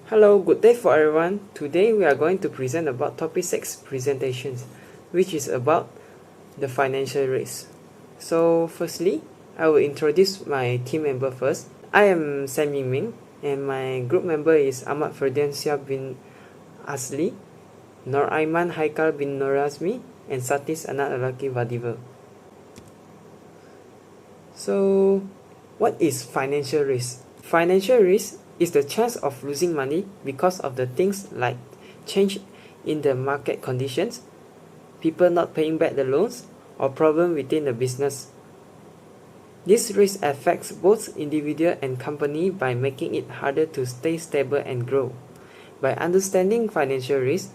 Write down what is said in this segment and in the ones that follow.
Hello, good day for everyone. Today we are going to present about topic 6 presentations, which is about the financial risk. So firstly, I will introduce my team member first. I am Sam Ying Ming and my group member is Ahmad Ferdiansyah bin Asli, Nur Aiman Haikal bin Norazmi, and Satis Anak Lelaki Vadivel. So, what is financial risk? Financial risk is the chance of losing money because of the things like change in the market conditions, people not paying back the loans, or problem within the business. This risk affects both individual and company by making it harder to stay stable and grow. By understanding financial risk,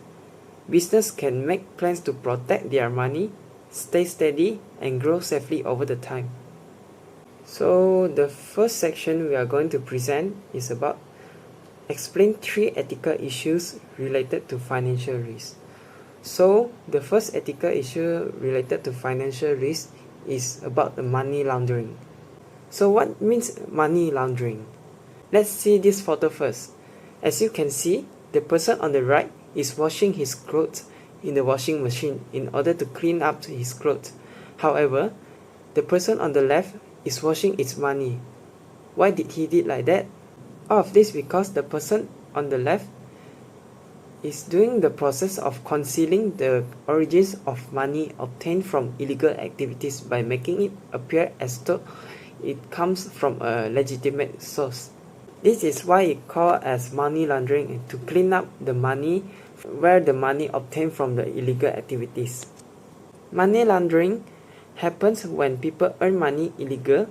business can make plans to protect their money, stay steady, and grow safely over the time. So the first section we are going to present is about explain 3 ethical issues related to financial risk. So the first ethical issue related to financial risk is about the money laundering. So what means money laundering? Let's see this photo first. As you can see, the person on the right is washing his clothes in the washing machine in order to clean up his clothes. However, the person on the left is washing its money. Why did he did like that? All of this because the person on the left is doing the process of concealing the origins of money obtained from illegal activities by making it appear as though it comes from a legitimate source. This is why it called as money laundering, to clean up the money where the money obtained from the illegal activities. Money laundering happens when people earn money illegal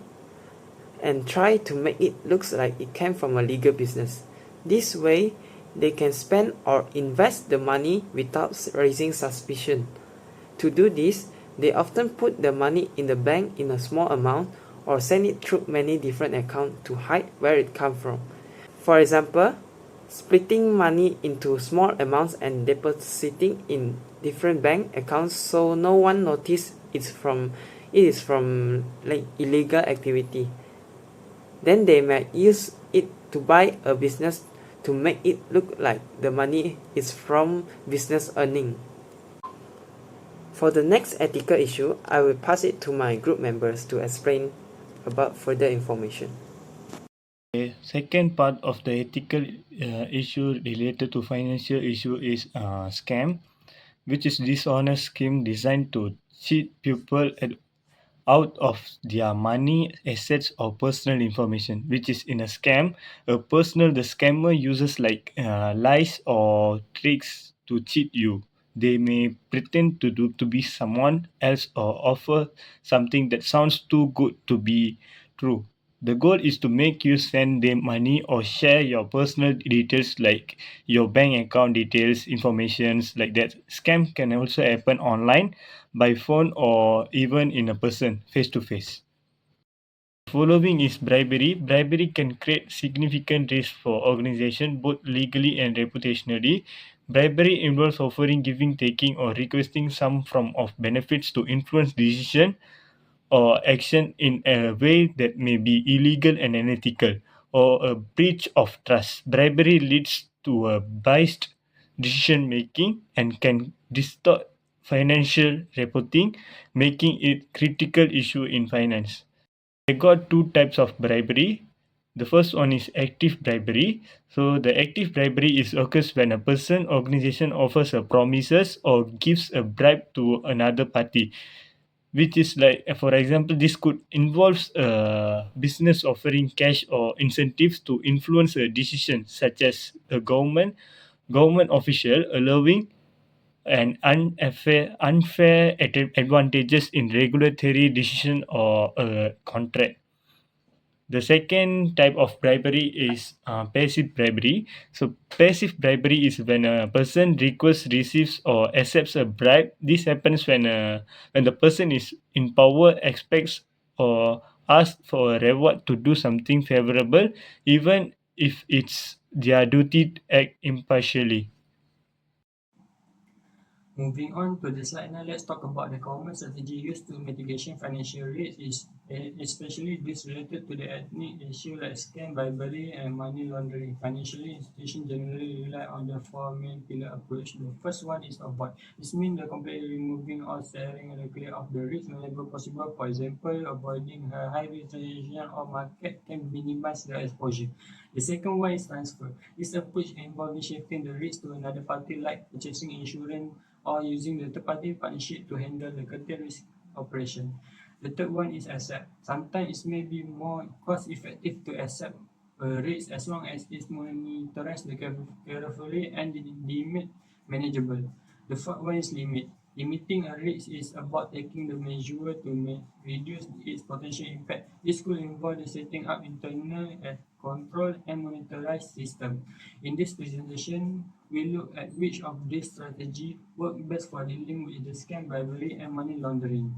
and try to make it look like it came from a legal business. This way, they can spend or invest the money without raising suspicion. To do this, they often put the money in the bank in a small amount or send it through many different accounts to hide where it comes from. For example, splitting money into small amounts and depositing in different bank accounts so no one notices it is from like illegal activity. Then they might use it to buy a business to make it look like the money is from business earning. For the next ethical issue, I will pass it to my group members to explain about further information. The second part of the ethical issue related to financial issue is scam, which is dishonest scheme designed to cheat people out of their money, assets, or personal information. Which is in a scam, the scammer uses like lies or tricks to cheat you. They may pretend to be someone else or offer something that sounds too good to be true. The goal is to make you send them money or share your personal details like your bank account details, informations like that. Scam can also happen online, by phone, or even in a person, face to face. Following is bribery. Bribery can create significant risk for organization, both legally and reputationally. Bribery involves offering, giving, taking, or requesting some form of benefits to influence decision or action in a way that may be illegal and unethical, or a breach of trust. Bribery leads to a biased decision making and can distort financial reporting, making it critical issue in finance. I got two types of bribery. The first one is active bribery. So the active bribery is occurs when a person, organization offers a promises or gives a bribe to another party, which is like, for example, this could involves a business offering cash or incentives to influence a decision, such as a government official allowing an unfair advantages in regulatory decision or a contract. The second type of bribery is passive bribery. So, passive bribery is when a person requests, receives, or accepts a bribe. This happens when the person is in power, expects, or asks for a reward to do something favorable, even if it's their duty to act impartially. Moving on to the slide now, let's talk about the common strategy used to mitigation financial risks, especially this related to the ethnic issue like scam, bribery, and money laundering. Financial institutions generally rely on the four main pillar approach. The first one is avoid. This means the completely removing or sharing regularly of the risk whenever possible. For example, avoiding a high risk transaction or market can minimize the exposure. The second one is transfer. This approach involves shifting the risk to another party like purchasing insurance or using the third-party partnership to handle the curtail risk operation. The third one is accept. Sometimes it may be more cost-effective to accept a risk as long as it's monitored carefully and deemed manageable. The fourth one is limit. Limiting a risk is about taking the measure to reduce its potential impact. This could involve the setting up internal control and monitorized system. In this presentation, we look at which of these strategies work best for dealing with the scam, bribery, and money laundering.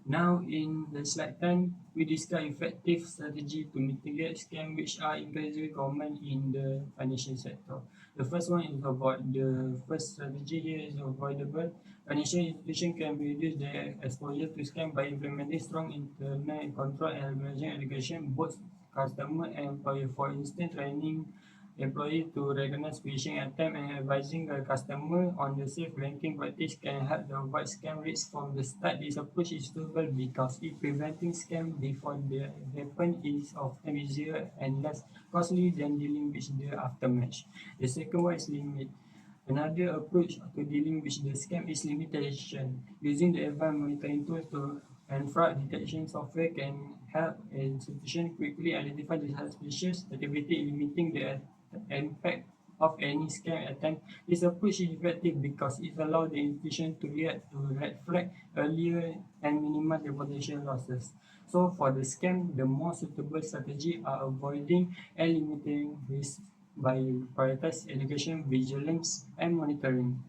Now, in the slide 10, we discuss effective strategy to mitigate scams which are increasingly common in the financial sector. The first one is about the first strategy here is avoidable. Financial institutions can reduce their exposure to scam by implementing strong internal control and regulation education both customer and employer. For instance, training employee to recognize phishing attempt and advising a customer on the safe banking practice can help to avoid scam risks from the start. This approach is suitable because it preventing scam before they happen is often easier and less costly than dealing with the aftermath. The second one is limit. Another approach to dealing with the scam is limitation. Using the advanced monitoring tools and fraud detection software can help institutions quickly identify the suspicious activity, limiting the impact of any scam attempt. This approach is effective because it allows the institution to react to red flag earlier and minimize the potential losses. So for the scam, the more suitable strategy are avoiding and limiting risk by prioritize education, vigilance, and monitoring.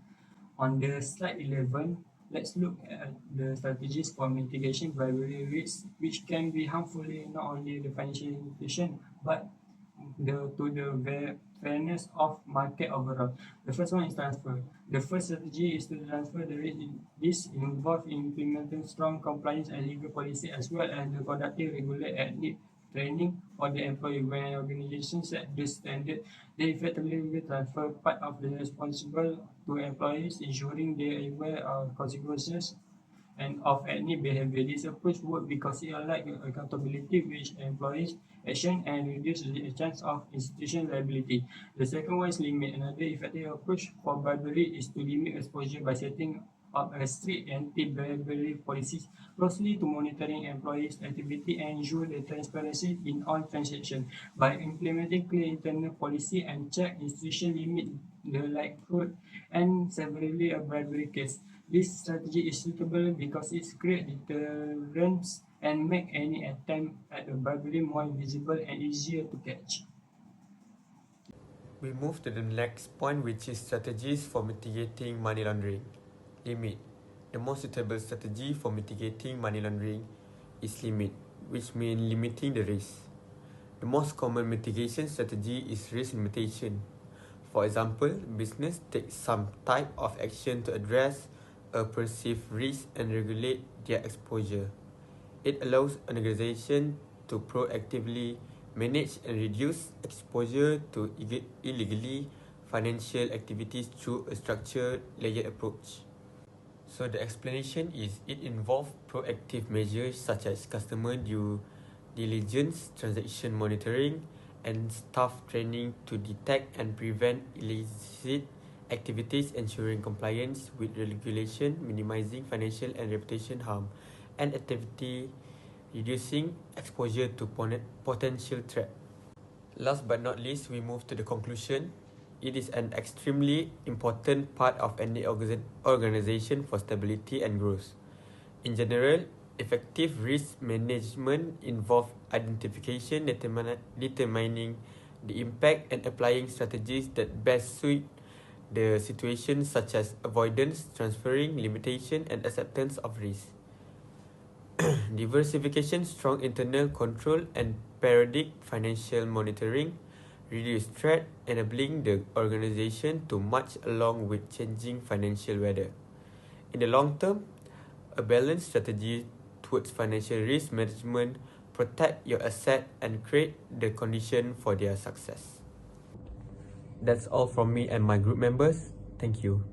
On the slide 11, let's look at the strategies for mitigation bribery risks, which can be harmful not only the financial institution but to the fairness of market overall. The first one is transfer. The first strategy is to transfer the risk. This involves implementing strong compliance and legal policy as well as the conducting regular ethnic training for the employee. When an organization set this standard, they effectively will transfer part of the responsible to employees, ensuring they are aware of consequences and of any behavior. This approach works because it allows accountability with employees' action and reduces the chance of institution liability. The second one is limit. Another effective approach for bribery is to limit exposure by setting up a strict anti-bribery policies closely to monitoring employees' activity and ensure the transparency in all transactions. By implementing clear internal policy and check, institution limit the likelihood and severity of bribery case. This strategy is suitable because it creates deterrence and make any attempt at a bribery more visible and easier to catch. We move to the next point, which is strategies for mitigating money laundering. Limit. The most suitable strategy for mitigating money laundering is limit, which means limiting the risk. The most common mitigation strategy is risk limitation. For example, business takes some type of action to address a perceived risk and regulate their exposure. It allows an organization to proactively manage and reduce exposure to illegally financial activities through a structured, layered approach. So the explanation is it involves proactive measures such as customer due diligence, transaction monitoring, and staff training to detect and prevent illicit activities, ensuring compliance with regulation, minimizing financial and reputation harm, and activity reducing exposure to potential threat. Last but not least, we move to the conclusion. It is an extremely important part of any organization for stability and growth. In general, effective risk management involves identification, determining the impact, and applying strategies that best suit the situation, such as avoidance, transferring, limitation, and acceptance of risk. Diversification, strong internal control, and periodic financial monitoring reduce threat, enabling the organization to march along with changing financial weather. In the long term, a balanced strategy towards financial risk management protect your asset and create the condition for their success. That's all from me and my group members. Thank you.